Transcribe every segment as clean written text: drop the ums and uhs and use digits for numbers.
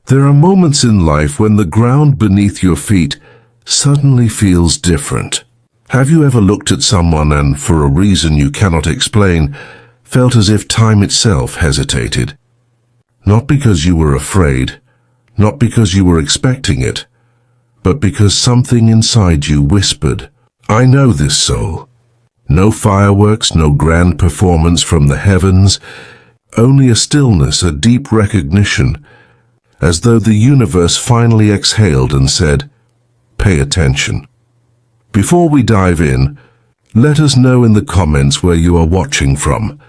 There are moments in life when the ground beneath your feet suddenly feels different. Have you ever looked at someone and, for a reason you cannot explain, felt as if time itself hesitated? Not because you were afraid, not because you were expecting it, but because something inside you whispered, "I know this soul." No fireworks, no grand performance from the heavens, only a stillness, a deep recognition, as though the universe finally exhaled and said, "Pay attention." Before we dive in, let us know in the comments where you are watching from.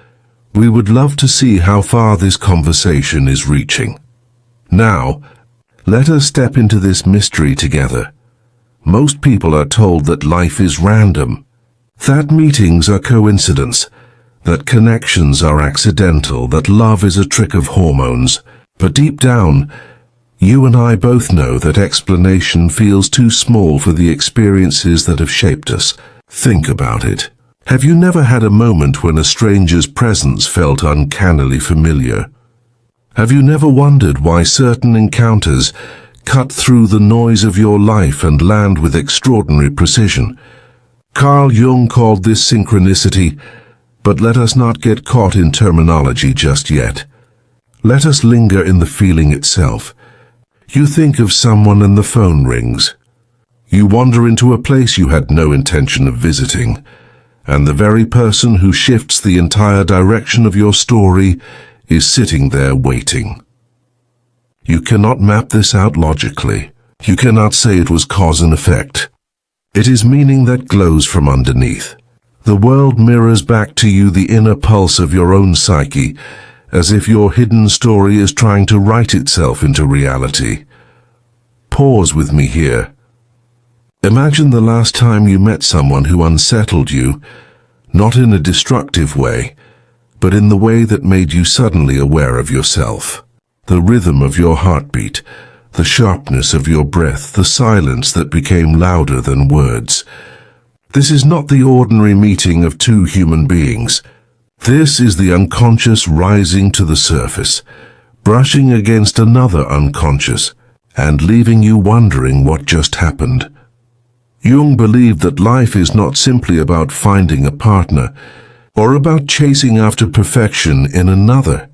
We would love to see how far this conversation is reaching. Now, let us step into this mystery together. Most people are told that life is random, that meetings are coincidence, that connections are accidental, that love is a trick of hormones. But deep down, you and I both know that explanation feels too small for the experiences that have shaped us. Think about it. Have you never had a moment when a stranger's presence felt uncannily familiar? Have you never wondered why certain encounters cut through the noise of your life and land with extraordinary precision? Carl Jung called this synchronicity, but let us not get caught in terminology just yet. Let us linger in the feeling itself. You think of someone and the phone rings. You wander into a place you had no intention of visiting, and the very person who shifts the entire direction of your story is sitting there waiting. You cannot map this out logically. You cannot say it was cause and effect. It is meaning that glows from underneath. The world mirrors back to you the inner pulse of your own psyche, as if your hidden story is trying to write itself into reality. Pause with me here. Imagine the last time you met someone who unsettled you, not in a destructive way, but in the way that made you suddenly aware of yourself. The rhythm of your heartbeat, the sharpness of your breath, the silence that became louder than words. This is not the ordinary meeting of two human beings. This is the unconscious rising to the surface, brushing against another unconscious, and leaving you wondering what just happened. Jung believed that life is not simply about finding a partner, or about chasing after perfection in another.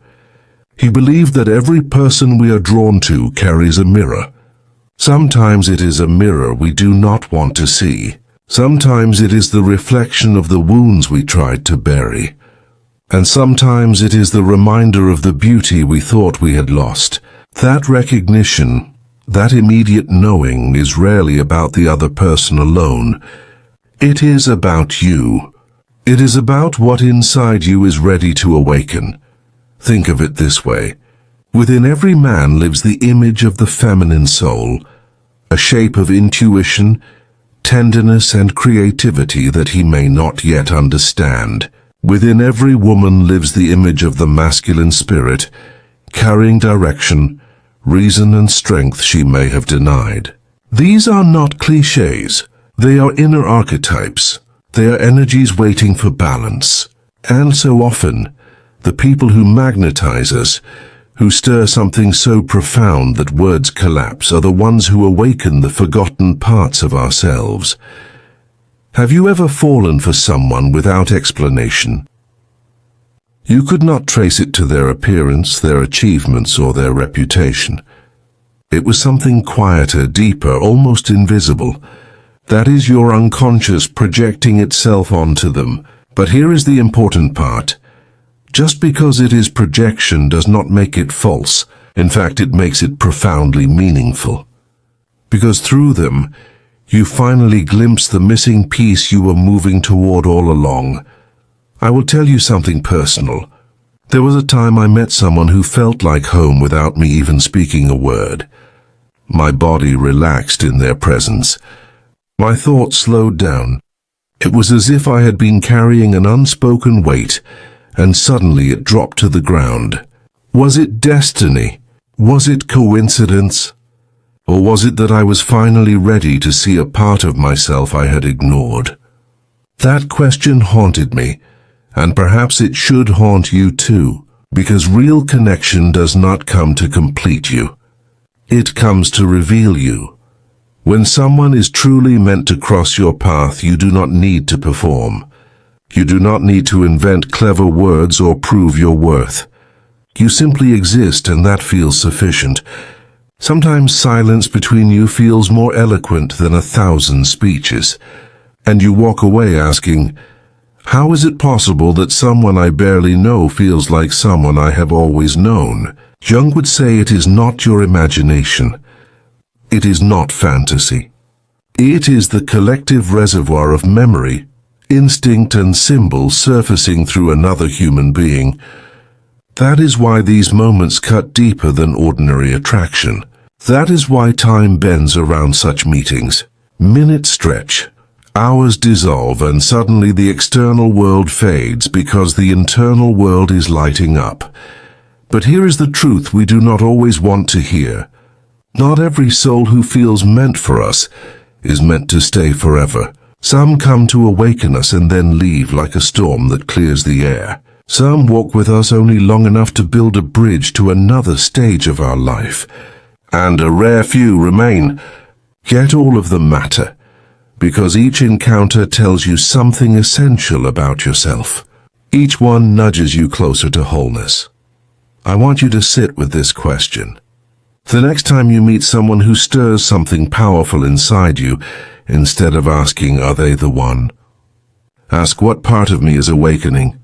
He believed that every person we are drawn to carries a mirror. Sometimes it is a mirror we do not want to see. Sometimes it is the reflection of the wounds we tried to bury. And sometimes it is the reminder of the beauty we thought we had lost. That recognition, that immediate knowing, is rarely about the other person alone. It is about you. It is about what inside you is ready to awaken. Think of it this way. Within every man lives the image of the feminine soul, a shape of intuition, tenderness and creativity that he may not yet understand. Within every woman lives the image of the masculine spirit, carrying direction, reason and strength she may have denied. These are not cliches. They are inner archetypes. They are energies waiting for balance. And so often, the people who magnetize us, who stir something so profound that words collapse, are the ones who awaken the forgotten parts of ourselves. Have you ever fallen for someone without explanation? You could not trace it to their appearance, their achievements, or their reputation. It was something quieter, deeper, almost invisible. That is your unconscious projecting itself onto them. But here is the important part. Just because it is projection does not make it false. In fact, it makes it profoundly meaningful. Because through them, you finally glimpse the missing piece you were moving toward all along. I will tell you something personal. There was a time I met someone who felt like home without me even speaking a word. My body relaxed in their presence. My thoughts slowed down. It was as if I had been carrying an unspoken weight, and suddenly it dropped to the ground. Was it destiny? Was it coincidence? Or was it that I was finally ready to see a part of myself I had ignored? That question haunted me, and perhaps it should haunt you too, because real connection does not come to complete you. It comes to reveal you. When someone is truly meant to cross your path, you do not need to perform. You do not need to invent clever words or prove your worth. You simply exist, and that feels sufficient. Sometimes silence between you feels more eloquent than 1,000 speeches, and you walk away asking, how is it possible that someone I barely know feels like someone I have always known? Jung would say it is not your imagination. It is not fantasy. It is the collective reservoir of memory, instinct and symbol surfacing through another human being. That is why these moments cut deeper than ordinary attraction. That is why time bends around such meetings. Minutes stretch, hours dissolve, and suddenly the external world fades because the internal world is lighting up. But here is the truth we do not always want to hear. Not every soul who feels meant for us is meant to stay forever. Some come to awaken us and then leave like a storm that clears the air. Some walk with us only long enough to build a bridge to another stage of our life. And a rare few remain. Yet all of them matter, because each encounter tells you something essential about yourself. Each one nudges you closer to wholeness. I want you to sit with this question. The next time you meet someone who stirs something powerful inside you, instead of asking, are they the one? Ask, what part of me is awakening?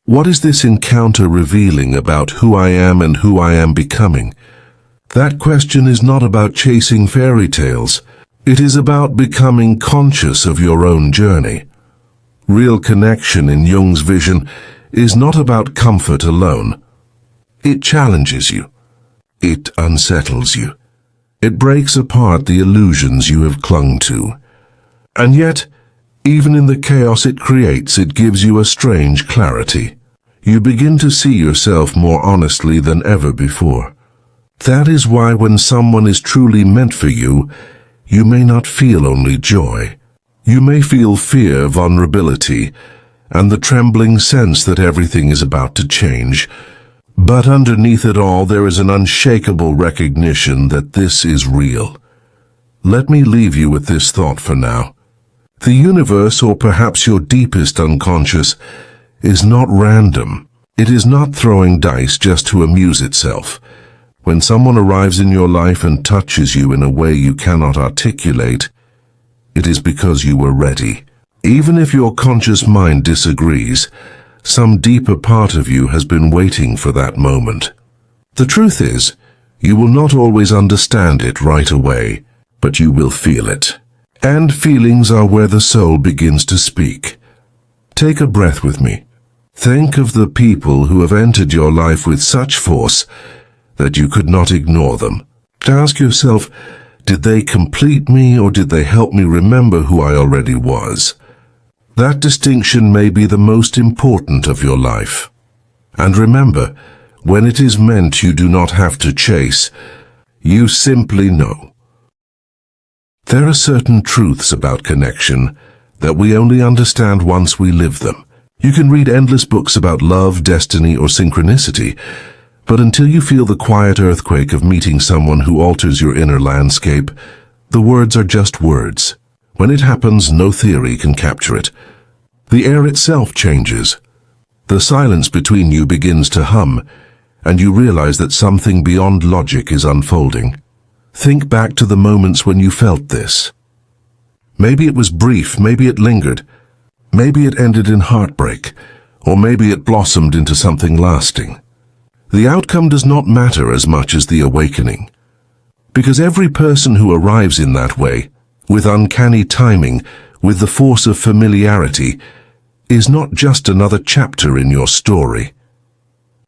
What is this encounter revealing about who I am and who I am becoming? That question is not about chasing fairy tales. It is about becoming conscious of your own journey. Real connection in Jung's vision is not about comfort alone. It challenges you. It unsettles you. It breaks apart the illusions you have clung to. And yet, even in the chaos it creates, it gives you a strange clarity. You begin to see yourself more honestly than ever before. That is why when someone is truly meant for you, you may not feel only joy. You may feel fear, vulnerability, and the trembling sense that everything is about to change. But underneath it all, there is an unshakable recognition that this is real. Let me leave you with this thought for now. The universe, or perhaps your deepest unconscious, is not random. It is not throwing dice just to amuse itself. When someone arrives in your life and touches you in a way you cannot articulate, it is because you were ready. Even if your conscious mind disagrees, some deeper part of you has been waiting for that moment. The truth is, you will not always understand it right away, but you will feel it. And feelings are where the soul begins to speak. Take a breath with me. Think of the people who have entered your life with such force that you could not ignore them. Ask yourself, did they complete me, or did they help me remember who I already was? That distinction may be the most important of your life. And remember, when it is meant, you do not have to chase. You simply know. There are certain truths about connection that we only understand once we live them. You can read endless books about love, destiny, or synchronicity, but until you feel the quiet earthquake of meeting someone who alters your inner landscape, the words are just words. When it happens, no theory can capture it. The air itself changes. The silence between you begins to hum, and you realize that something beyond logic is unfolding. Think back to the moments when you felt this. Maybe it was brief, maybe it lingered, maybe it ended in heartbreak, or maybe it blossomed into something lasting. The outcome does not matter as much as the awakening, because every person who arrives in that way, with uncanny timing, with the force of familiarity, is not just another chapter in your story.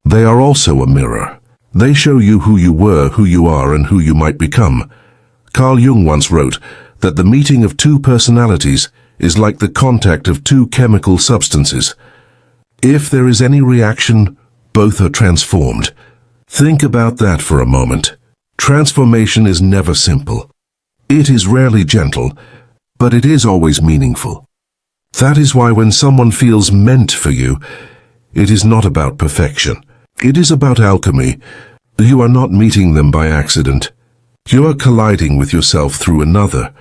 They are also a mirror. They show you who you were, who you are, and who you might become. Carl Jung once wrote that the meeting of two personalities is like the contact of two chemical substances. If there is any reaction, both are transformed. Think about that for a moment. Transformation is never simple. It is rarely gentle, but it is always meaningful. That is why when someone feels meant for you, it is not about perfection. It is about alchemy. You are not meeting them by accident. You are colliding with yourself through another.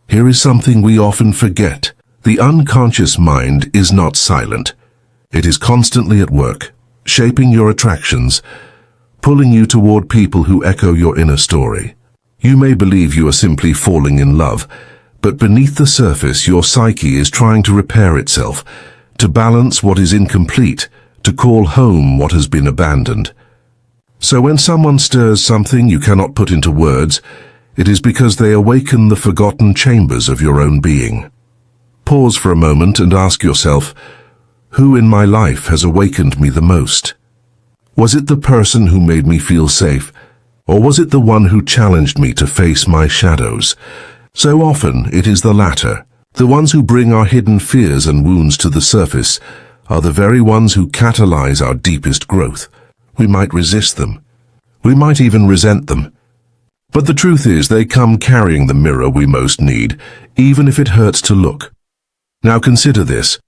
Here is something we often forget. The unconscious mind is not silent. It is constantly at work, shaping your attractions, pulling you toward people who echo your inner story. You may believe you are simply falling in love, but beneath the surface your psyche is trying to repair itself, to balance what is incomplete, to call home what has been abandoned. So when someone stirs something you cannot put into words, it is because they awaken the forgotten chambers of your own being. Pause for a moment and ask yourself, who in my life has awakened me the most? Was it the person who made me feel safe, or was it the one who challenged me to face my shadows? So often it is the latter. The ones who bring our hidden fears and wounds to the surface are the very ones who catalyze our deepest growth. We might resist them. We might even resent them. But the truth is they come carrying the mirror we most need, even if it hurts to look. Now consider this.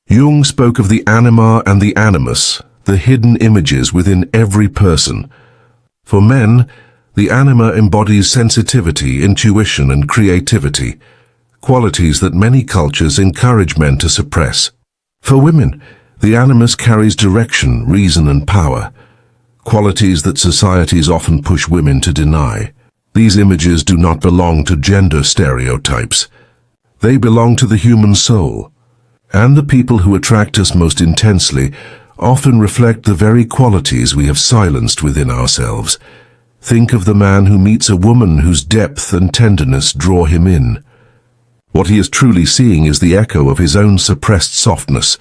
Jung spoke of the anima and the animus, the hidden images within every person. For men, the anima embodies sensitivity, intuition, and creativity, qualities that many cultures encourage men to suppress. For women, the animus carries direction, reason, and power, qualities that societies often push women to deny. These images do not belong to gender stereotypes. They belong to the human soul. And the people who attract us most intensely often reflect the very qualities we have silenced within ourselves. Think of the man who meets a woman whose depth and tenderness draw him in. What he is truly seeing is the echo of his own suppressed softness,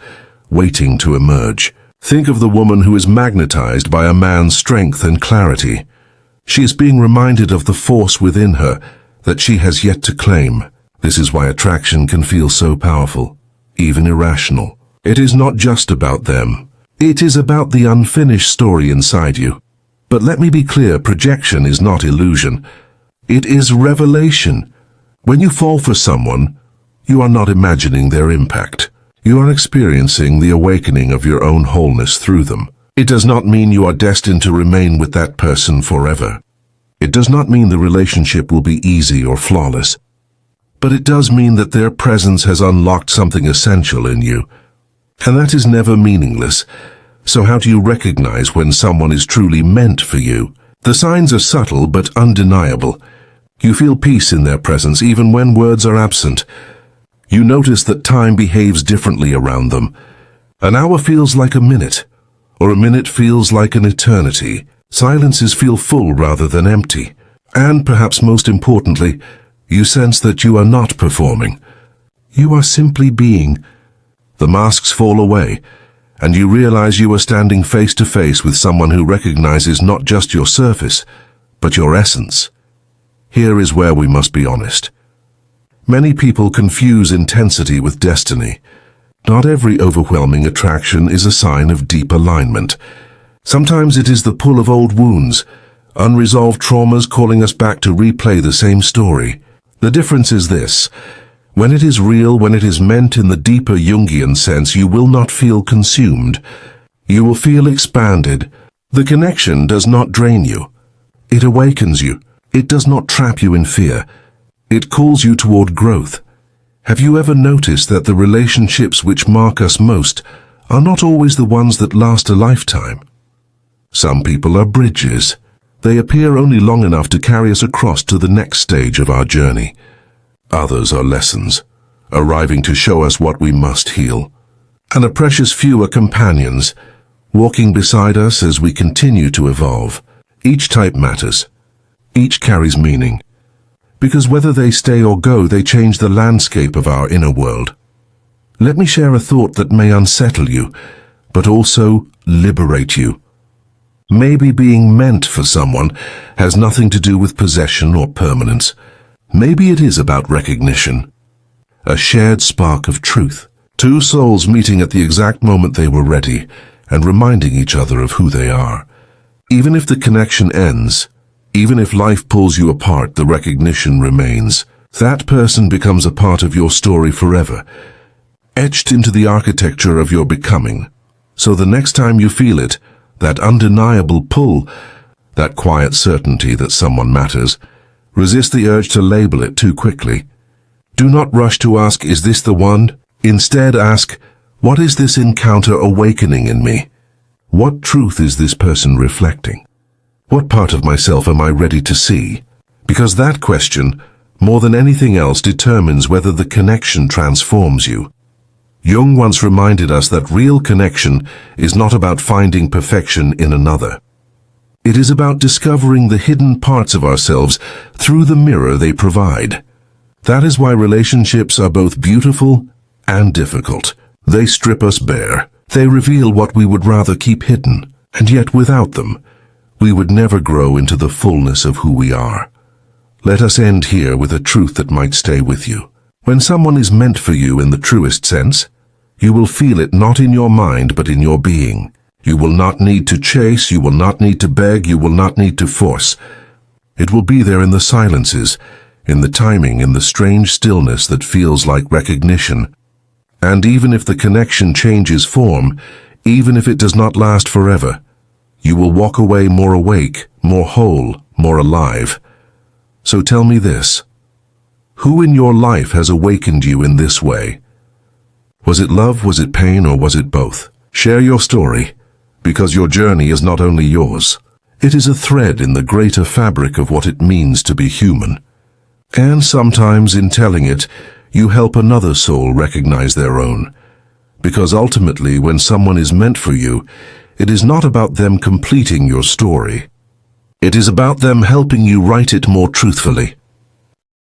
waiting to emerge. Think of the woman who is magnetized by a man's strength and clarity. She is being reminded of the force within her that she has yet to claim. This is why attraction can feel so powerful, even irrational. It is not just about them. It is about the unfinished story inside you. But let me be clear, projection is not illusion. It is revelation. When you fall for someone, you are not imagining their impact. You are experiencing the awakening of your own wholeness through them. It does not mean you are destined to remain with that person forever. It does not mean the relationship will be easy or flawless. But it does mean that their presence has unlocked something essential in you. And that is never meaningless. So how do you recognize when someone is truly meant for you? The signs are subtle but undeniable. You feel peace in their presence even when words are absent. You notice that time behaves differently around them. An hour feels like a minute, or a minute feels like an eternity. Silences feel full rather than empty. And perhaps most importantly, you sense that you are not performing. You are simply being. The masks fall away, and you realize you are standing face to face with someone who recognizes not just your surface, but your essence. Here is where we must be honest. Many people confuse intensity with destiny. Not every overwhelming attraction is a sign of deep alignment. Sometimes it is the pull of old wounds, unresolved traumas calling us back to replay the same story. The difference is this. When it is real, when it is meant in the deeper Jungian sense, you will not feel consumed. You will feel expanded. The connection does not drain you. It awakens you. It does not trap you in fear. It calls you toward growth. Have you ever noticed that the relationships which mark us most are not always the ones that last a lifetime? Some people are bridges. They appear only long enough to carry us across to the next stage of our journey. Others are lessons, arriving to show us what we must heal. And a precious few are companions, walking beside us as we continue to evolve. Each type matters. Each carries meaning. Because whether they stay or go, they change the landscape of our inner world. Let me share a thought that may unsettle you, but also liberate you. Maybe being meant for someone has nothing to do with possession or permanence. Maybe it is about recognition. A shared spark of truth. Two souls meeting at the exact moment they were ready and reminding each other of who they are. Even if the connection ends, even if life pulls you apart, the recognition remains. That person becomes a part of your story forever, etched into the architecture of your becoming. So the next time you feel it, that undeniable pull, that quiet certainty that someone matters, Resist the urge to label it too quickly. Do not rush to ask, is this the one? Instead ask, what is this encounter awakening in me? What truth is this person reflecting? What part of myself am I ready to see? Because that question, more than anything else, determines whether the connection transforms you. Jung once reminded us that real connection is not about finding perfection in another. It is about discovering the hidden parts of ourselves through the mirror they provide. That is why relationships are both beautiful and difficult. They strip us bare. They reveal what we would rather keep hidden, and yet without them, we would never grow into the fullness of who we are. Let us end here with a truth that might stay with you. When someone is meant for you in the truest sense, you will feel it not in your mind but in your being. You will not need to chase, you will not need to beg, you will not need to force. It will be there in the silences, in the timing, in the strange stillness that feels like recognition. And even if the connection changes form, even if it does not last forever, you will walk away more awake, more whole, more alive. So tell me this. Who in your life has awakened you in this way? Was it love, was it pain, or was it both? Share your story, because your journey is not only yours. It is a thread in the greater fabric of what it means to be human. And sometimes in telling it, you help another soul recognize their own. Because ultimately, when someone is meant for you, it is not about them completing your story. It is about them helping you write it more truthfully.